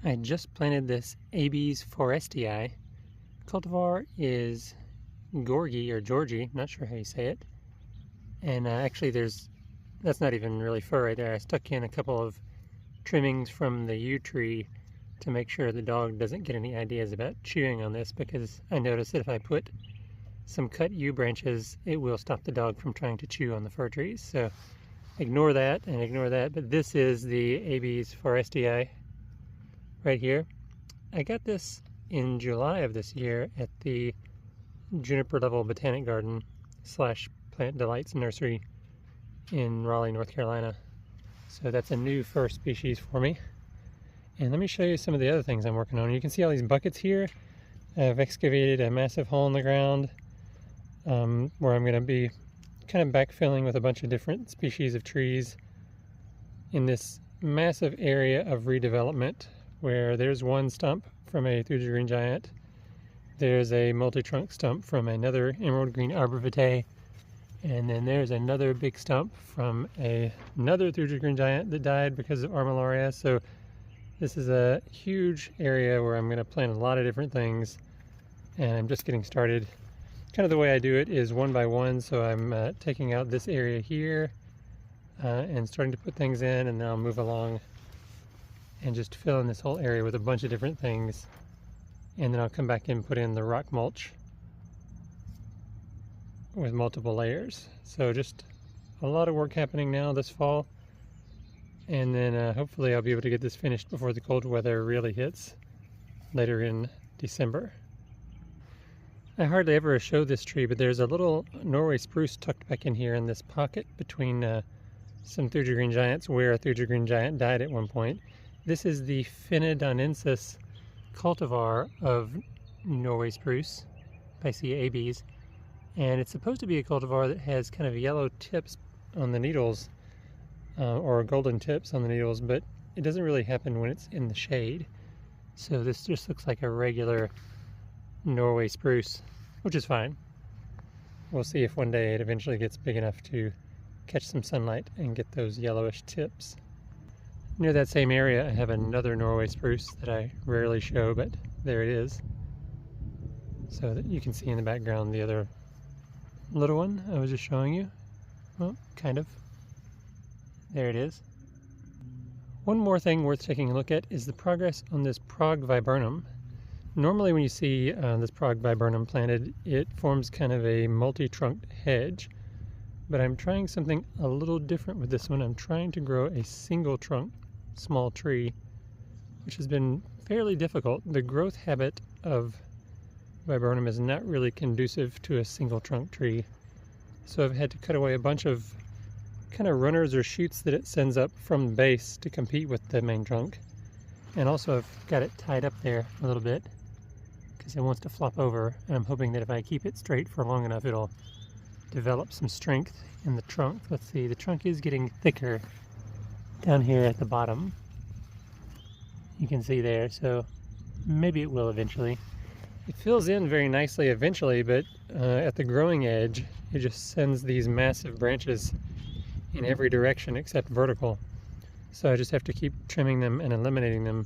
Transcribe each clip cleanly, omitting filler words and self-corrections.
I just planted this Abies Forrestii. Cultivar is Gorgie or Georgie, not sure how you say it. And actually that's not even really fur right there. I stuck in a couple of trimmings from the yew tree to make sure the dog doesn't get any ideas about chewing on this, because I noticed that if I put some cut yew branches, it will stop the dog from trying to chew on the fir trees. So ignore that and ignore that. But this is the Abies Forrestii right here. I got this in July of this year at the Juniper Level Botanic Garden / Plant Delights Nursery in Raleigh, North Carolina. So that's a new fir species for me. And let me show you some of the other things I'm working on. You can see all these buckets here. I've excavated a massive hole in the ground where I'm going to be kind of backfilling with a bunch of different species of trees in this massive area of redevelopment, where there's one stump from a Thuja green giant, there's a multi-trunk stump from another emerald green arborvitae, and then there's another big stump from another Thuja green giant that died because of armillaria. So this is a huge area where I'm going to plant a lot of different things, and I'm just getting started. Kind of the way I do it is one by one, so I'm taking out this area here and starting to put things in, and then I'll move along and just fill in this whole area with a bunch of different things, and then I'll come back and put in the rock mulch with multiple layers. So just a lot of work happening now this fall, and then hopefully I'll be able to get this finished before the cold weather really hits later in December. I hardly ever show this tree, but there's a little Norway spruce tucked back in here in this pocket between some Thuja green giants, where a Thuja green giant died at one point. This is the Phenodonensis cultivar of Norway spruce, Picea abies, and it's supposed to be a cultivar that has kind of yellow tips on the needles, or golden tips on the needles, but it doesn't really happen when it's in the shade. So this just looks like a regular Norway spruce, which is fine. We'll see if one day it eventually gets big enough to catch some sunlight and get those yellowish tips. Near that same area, I have another Norway spruce that I rarely show, but there it is. So that you can see in the background the other little one I was just showing you. Well, kind of. There it is. One more thing worth taking a look at is the progress on this Prague viburnum. Normally when you see this Prague viburnum planted, it forms kind of a multi-trunked hedge. But I'm trying something a little different with this one. I'm trying to grow a single trunk small tree, which has been fairly difficult. The growth habit of viburnum is not really conducive to a single trunk tree. So I've had to cut away a bunch of kind of runners or shoots that it sends up from the base to compete with the main trunk. And also I've got it tied up there a little bit because it wants to flop over, and I'm hoping that if I keep it straight for long enough, it'll develop some strength in the trunk. Let's see, the trunk is getting thicker down here at the bottom. You can see there, so maybe it will eventually. It fills in very nicely eventually, but at the growing edge, it just sends these massive branches in every direction except vertical. So I just have to keep trimming them and eliminating them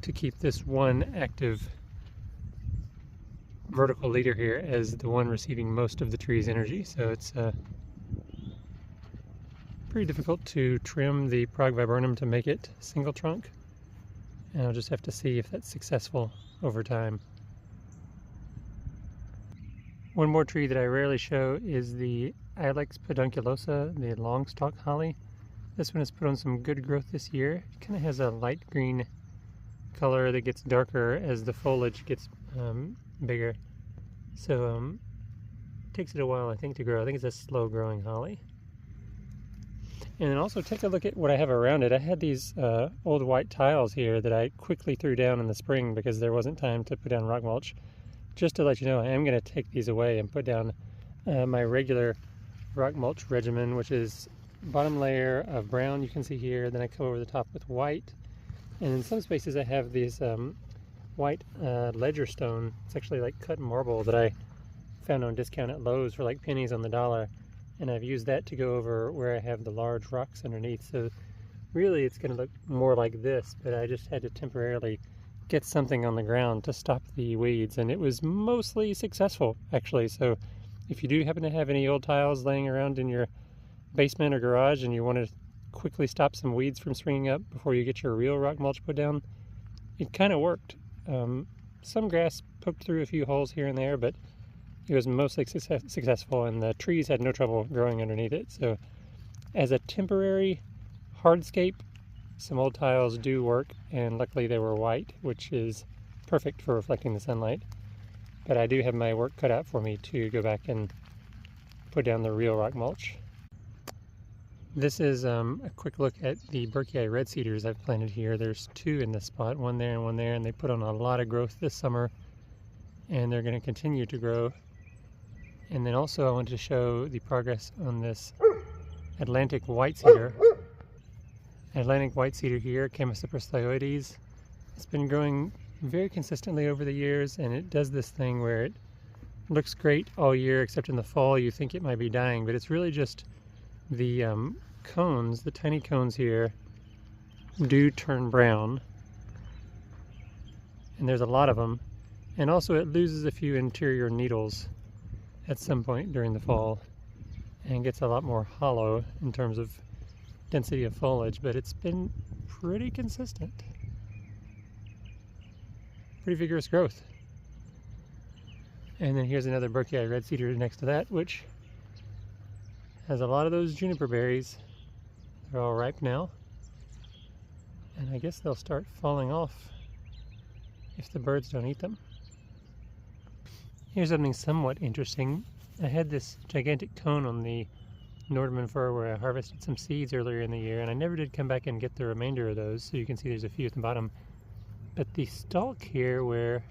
to keep this one active vertical leader here as the one receiving most of the tree's energy. So it's pretty difficult to trim the Prague viburnum to make it single trunk, and I'll just have to see if that's successful over time. One more tree that I rarely show is the Ilex pedunculosa, the long stalk holly. This one has put on some good growth this year. It kind of has a light green color that gets darker as the foliage gets bigger. So it takes it a while, I think, to grow. I think it's a slow growing holly. And then also take a look at what I have around it. I had these old white tiles here that I quickly threw down in the spring because there wasn't time to put down rock mulch. Just to let you know, I am going to take these away and put down my regular rock mulch regimen, which is bottom layer of brown, you can see here, then I come over the top with white, and in some spaces I have these white ledger stone. It's actually like cut marble that I found on discount at Lowe's for like pennies on the dollar, and I've used that to go over where I have the large rocks underneath. So Really, it's going to look more like this, but I just had to temporarily get something on the ground to stop the weeds, and it was mostly successful, actually. So if you do happen to have any old tiles laying around in your basement or garage and you want to quickly stop some weeds from springing up before you get your real rock mulch put down, it kind of worked. Some grass poked through a few holes here and there, but it was mostly successful, and the trees had no trouble growing underneath it. So as a temporary hardscape, some old tiles do work, and luckily they were white, which is perfect for reflecting the sunlight. But I do have my work cut out for me to go back and put down the real rock mulch. This is a quick look at the Berkeyeye red cedars I've planted here. There's 2 in this spot, one there and one there, and they put on a lot of growth this summer, and they're going to continue to grow. And then also I wanted to show the progress on this Atlantic white cedar. Atlantic white cedar here, Chamaecyparis thyoides. It's been growing very consistently over the years, and it does this thing where it looks great all year, except in the fall you think it might be dying, but it's really just the cones, the tiny cones here, do turn brown, and there's a lot of them, and also it loses a few interior needles at some point during the fall and gets a lot more hollow in terms of density of foliage, but it's been pretty consistent. Pretty vigorous growth. And then here's another Berkeyeye red cedar next to that, which has a lot of those juniper berries. They're all ripe now, and I guess they'll start falling off if the birds don't eat them. Here's something somewhat interesting. I had this gigantic cone on the Nordman fir where I harvested some seeds earlier in the year, and I never did come back and get the remainder of those, so you can see there's a few at the bottom. But the stalk here, where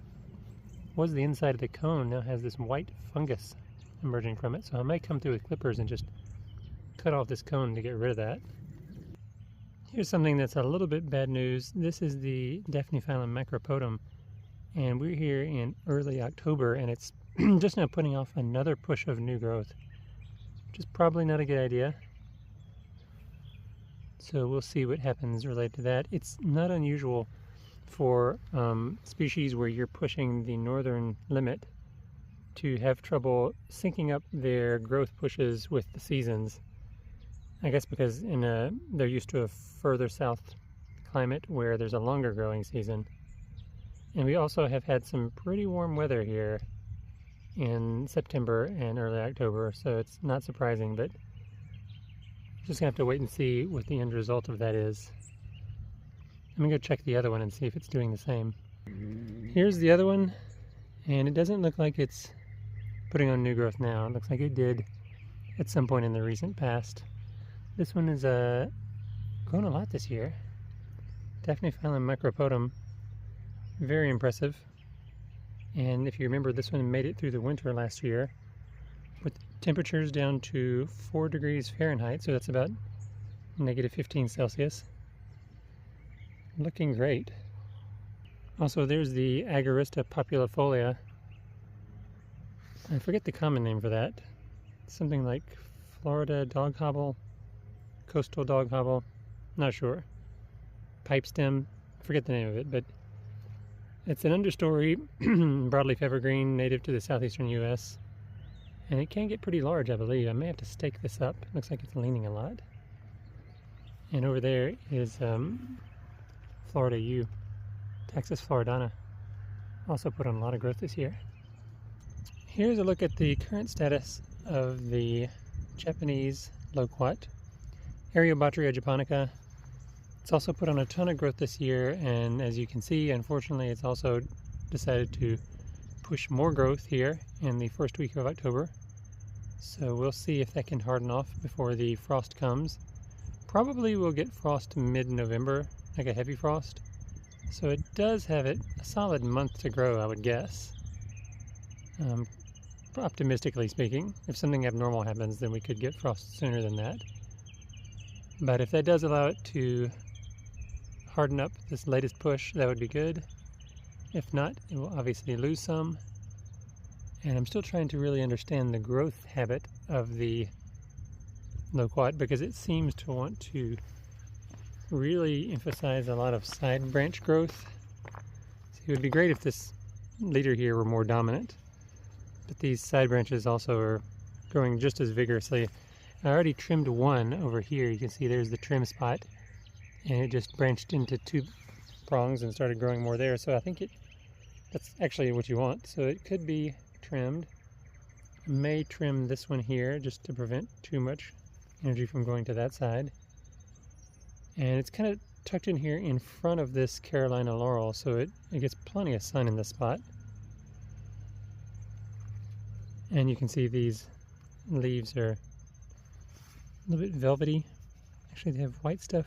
was the inside of the cone, now has this white fungus emerging from it, so I might come through with clippers and just cut off this cone to get rid of that. Here's something that's a little bit bad news. This is the Daphne-phyllum macropodum, and we're here in early October, and it's just now putting off another push of new growth, which is probably not a good idea. So we'll see what happens related to that. It's not unusual for species where you're pushing the northern limit to have trouble syncing up their growth pushes with the seasons. I guess because they're used to a further south climate where there's a longer growing season. And we also have had some pretty warm weather here in September and early October, so it's not surprising, but just gonna have to wait and see what the end result of that is. I'm gonna go check the other one and see if it's doing the same. Here's the other one, and it doesn't look like it's putting on new growth now. It looks like it did at some point in the recent past. This one is grown a lot this year. Daphne-phyllum macropodum, very impressive. And if you remember, this one made it through the winter last year with temperatures down to 4 degrees Fahrenheit, so that's about -15 Celsius. Looking great. Also, there's the Agarista populifolia. I forget the common name for that. Something like Florida dog hobble, coastal dog hobble, not sure. Pipe stem, I forget the name of it, but it's an understory broadleaf evergreen native to the southeastern US, and it can get pretty large, I believe. I may have to stake this up. Looks like it's leaning a lot. And over there is Florida yew, Taxus floridana, also put on a lot of growth this year. Here's a look at the current status of the Japanese loquat, Areobotrya japonica. It's also put on a ton of growth this year, and as you can see, unfortunately, it's also decided to push more growth here in the first week of October. So we'll see if that can harden off before the frost comes. Probably we'll get frost mid-November, like a heavy frost. So it does have a solid month to grow, I would guess. Optimistically speaking, if something abnormal happens, then we could get frost sooner than that. But if that does allow it to harden up this latest push, that would be good. If not, it will obviously lose some. And I'm still trying to really understand the growth habit of the loquat, because it seems to want to really emphasize a lot of side branch growth. So it would be great if this leader here were more dominant, but these side branches also are growing just as vigorously. I already trimmed one over here. You can see there's the trim spot, and it just branched into 2 prongs and started growing more there. So I think that's actually what you want. So it could be trimmed. I may trim this one here just to prevent too much energy from going to that side. And it's kind of tucked in here in front of this Carolina laurel, so it gets plenty of sun in this spot. And you can see these leaves are a little bit velvety. Actually, they have white stuff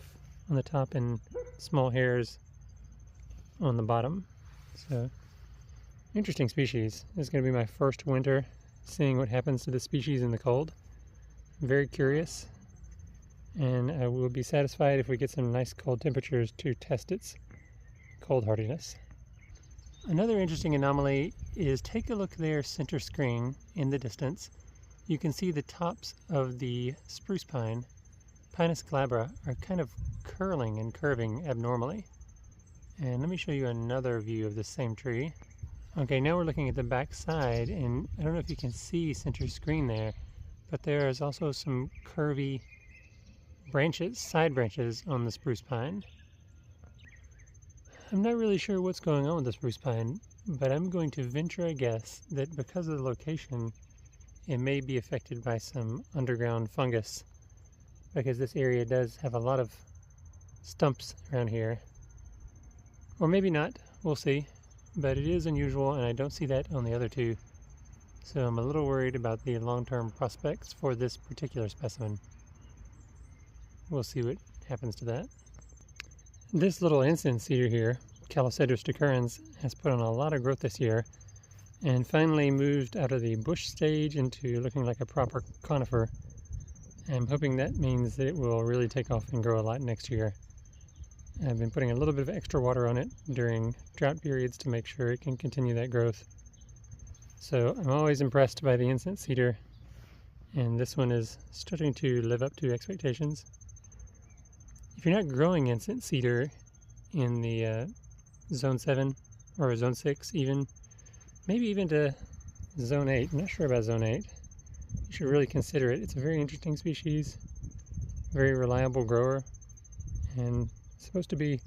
on the top and small hairs on the bottom. So, interesting species. This is going to be my first winter seeing what happens to the species in the cold. I'm very curious, and I will be satisfied if we get some nice cold temperatures to test its cold hardiness. Another interesting anomaly is, take a look there, center screen in the distance. You can see the tops of the spruce pine, Pinus glabra, are kind of curling and curving abnormally. And let me show you another view of the same tree. Okay, now we're looking at the back side, and I don't know if you can see center screen there, but there is also some curvy branches, side branches on the spruce pine. I'm not really sure what's going on with the spruce pine, but I'm going to venture a guess that because of the location, it may be affected by some underground fungus, because this area does have a lot of stumps around here. Or maybe not, we'll see. But it is unusual, and I don't see that on the other 2. So I'm a little worried about the long-term prospects for this particular specimen. We'll see what happens to that. This little incense cedar here, Calicedrus decurrens, has put on a lot of growth this year, and finally moved out of the bush stage into looking like a proper conifer. I'm hoping that means that it will really take off and grow a lot next year. I've been putting a little bit of extra water on it during drought periods to make sure it can continue that growth. So I'm always impressed by the incense cedar, and this one is starting to live up to expectations. If you're not growing incense cedar in the zone 7 or zone 6 even, maybe even to zone 8, I'm not sure about zone 8, you should really consider it. It's a very interesting species, very reliable grower, and supposed to be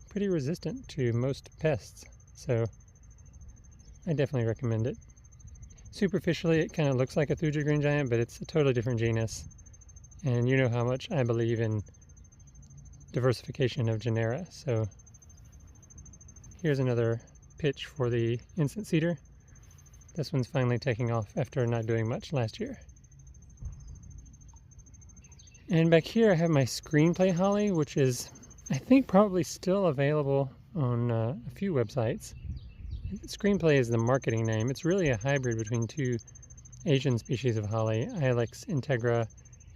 pretty resistant to most pests, so I definitely recommend it. Superficially, it kind of looks like a Thuja green giant, but it's a totally different genus, and you know how much I believe in diversification of genera. So here's another pitch for the incense cedar. This one's finally taking off after not doing much last year. And back here I have my screenplay holly, which is, I think, probably still available on a few websites. Screenplay is the marketing name. It's really a hybrid between 2 Asian species of holly, Ilex integra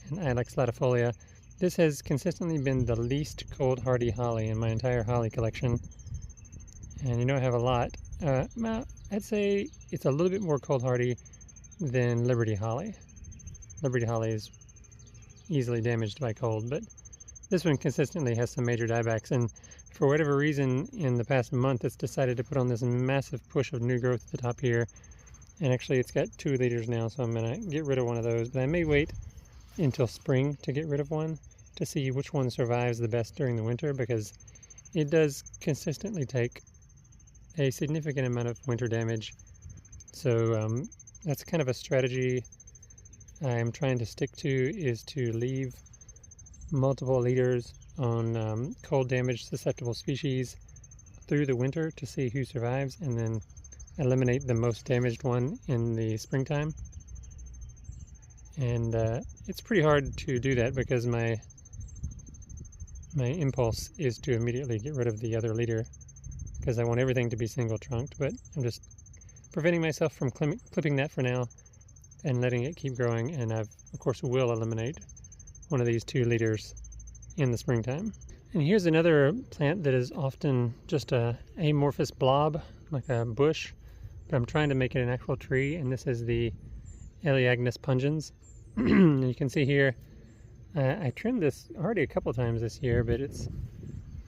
and Ilex latifolia. This has consistently been the least cold hardy holly in my entire holly collection. And you know I have a lot. Well, I'd say it's a little bit more cold hardy than Liberty holly. Liberty holly is easily damaged by cold, but this one consistently has some major diebacks, and for whatever reason in the past month it's decided to put on this massive push of new growth at the top here, and actually it's got 2 leaders now, so I'm going to get rid of one of those, but I may wait until spring to get rid of one to see which one survives the best during the winter, because it does consistently take a significant amount of winter damage. So that's kind of a strategy I'm trying to stick to, is to leave multiple leaders on cold damage susceptible species through the winter to see who survives, and then eliminate the most damaged one in the springtime. And it's pretty hard to do that because my impulse is to immediately get rid of the other leader because I want everything to be single trunked, but I'm just preventing myself from clipping that for now and letting it keep growing, and I of course will eliminate one of these 2 leaders in the springtime. And here's another plant that is often just a amorphous blob, like a bush, but I'm trying to make it an actual tree, and this is the Elaeagnus pungens. And you can see here I trimmed this already a couple times this year, but it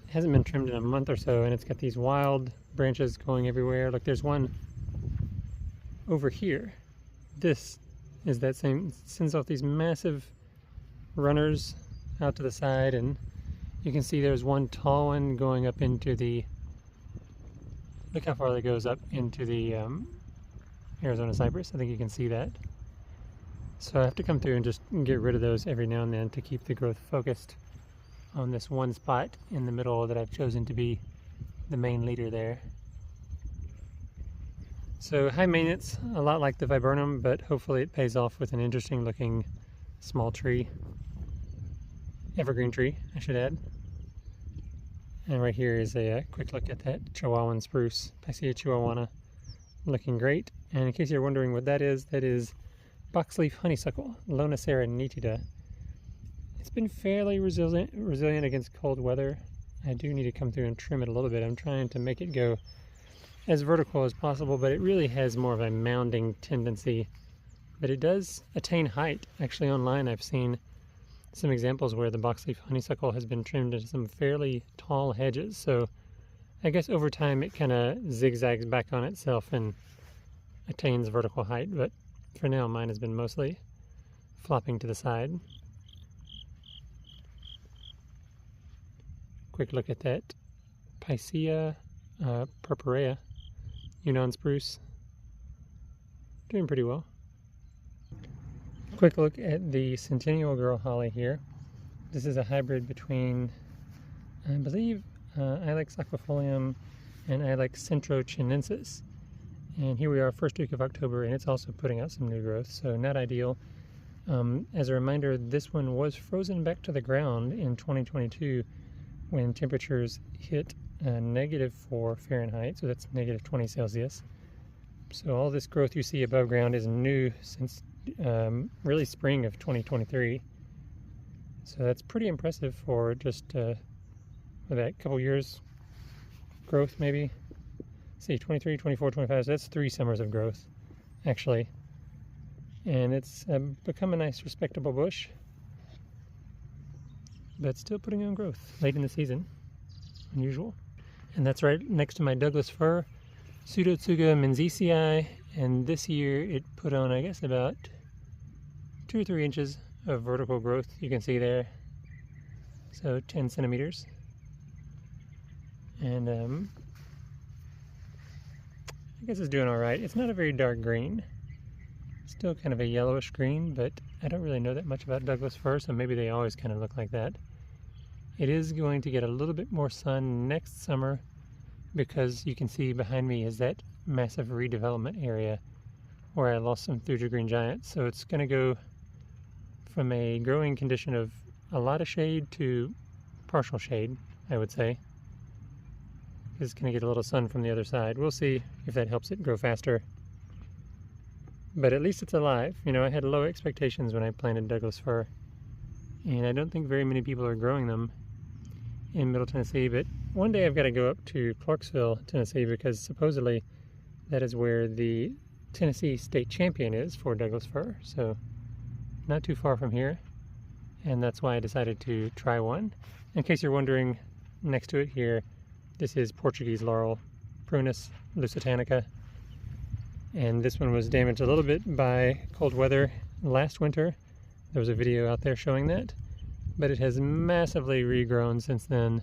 hasn't been trimmed in a month or so, and it's got these wild branches going everywhere. Look, there's one over here. This is that same, sends off these massive runners out to the side, and you can see there's one tall one going up into the, look how far that goes up into the Arizona cypress. I think you can see that. So I have to come through and just get rid of those every now and then to keep the growth focused on this one spot in the middle that I've chosen to be the main leader there. So high maintenance, a lot like the viburnum, but hopefully it pays off with an interesting looking small tree. Evergreen tree, I should add. And right here is a quick look at that Chihuahuan spruce, Picea chihuahuana, looking great. And in case you're wondering what that is boxleaf honeysuckle, Lonicera nitida. It's been fairly resilient against cold weather. I do need to come through and trim it a little bit. I'm trying to make it go as vertical as possible, but it really has more of a mounding tendency. But it does attain height. Actually, online I've seen some examples where the boxleaf honeysuckle has been trimmed into some fairly tall hedges. So I guess over time it kind of zigzags back on itself and attains vertical height. But for now, mine has been mostly flopping to the side. Quick look at that Picea purpurea, Yunnan spruce, doing pretty well. Quick look at the Centennial Girl Holly here. This is a hybrid between, I believe, Ilex aquifolium and Ilex centrochinensis. And here we are, first week of October, and it's also putting out some new growth, so not ideal. As a reminder, this one was frozen back to the ground in 2022 when temperatures hit -4 Fahrenheit, so that's -20 Celsius. So all this growth you see above ground is new since really spring of 2023. So that's pretty impressive for just that couple years growth maybe. See, 23, 24, 25, so that's 3 summers of growth actually. And it's become a nice respectable bush, but still putting on growth late in the season, unusual. And that's right next to my Douglas fir, Pseudotsuga menziesii, and this year it put on, I guess, about 2 or 3 inches of vertical growth, you can see there, so 10 centimeters. And I guess it's doing all right. It's not a very dark green, still kind of a yellowish green, but I don't really know that much about Douglas fir, so maybe they always kind of look like that. It is going to get a little bit more sun next summer because you can see behind me is that massive redevelopment area where I lost some Thuja green giants. So it's going to go from a growing condition of a lot of shade to partial shade, I would say. It's going to get a little sun from the other side. We'll see if that helps it grow faster. But at least it's alive. You know, I had low expectations when I planted Douglas fir, and I don't think very many people are growing them in Middle Tennessee, but one day I've got to go up to Clarksville, Tennessee, because supposedly that is where the Tennessee state champion is for Douglas fir, so not too far from here, and that's why I decided to try one. In case you're wondering, next to it here, this is Portuguese laurel, Prunus lusitanica, and this one was damaged a little bit by cold weather last winter. There was a video out there showing that, but it has massively regrown since then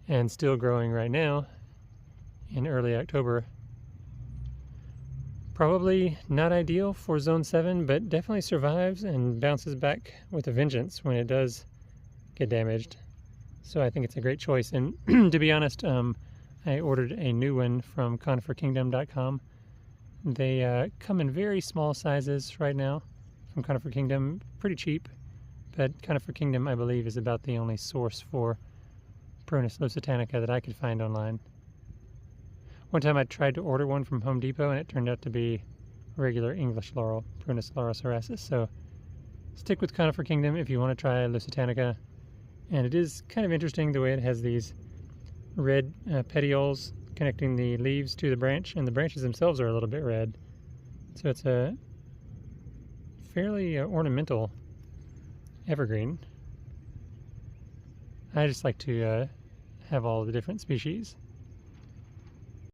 and still growing right now in early October. Probably not ideal for zone 7, but definitely survives and bounces back with a vengeance when it does get damaged. So I think it's a great choice. And to be honest, I ordered a new one from coniferkingdom.com. They come in very small sizes right now from Conifer Kingdom, pretty cheap, but Conifer Kingdom, I believe, is about the only source for Prunus lusitanica that I could find online. One time I tried to order one from Home Depot and it turned out to be regular English laurel, Prunus laurocerasus. So stick with Conifer Kingdom if you want to try lusitanica. And it is kind of interesting the way it has these red petioles connecting the leaves to the branch, and the branches themselves are a little bit red. So it's a fairly ornamental evergreen. I just like to have all the different species.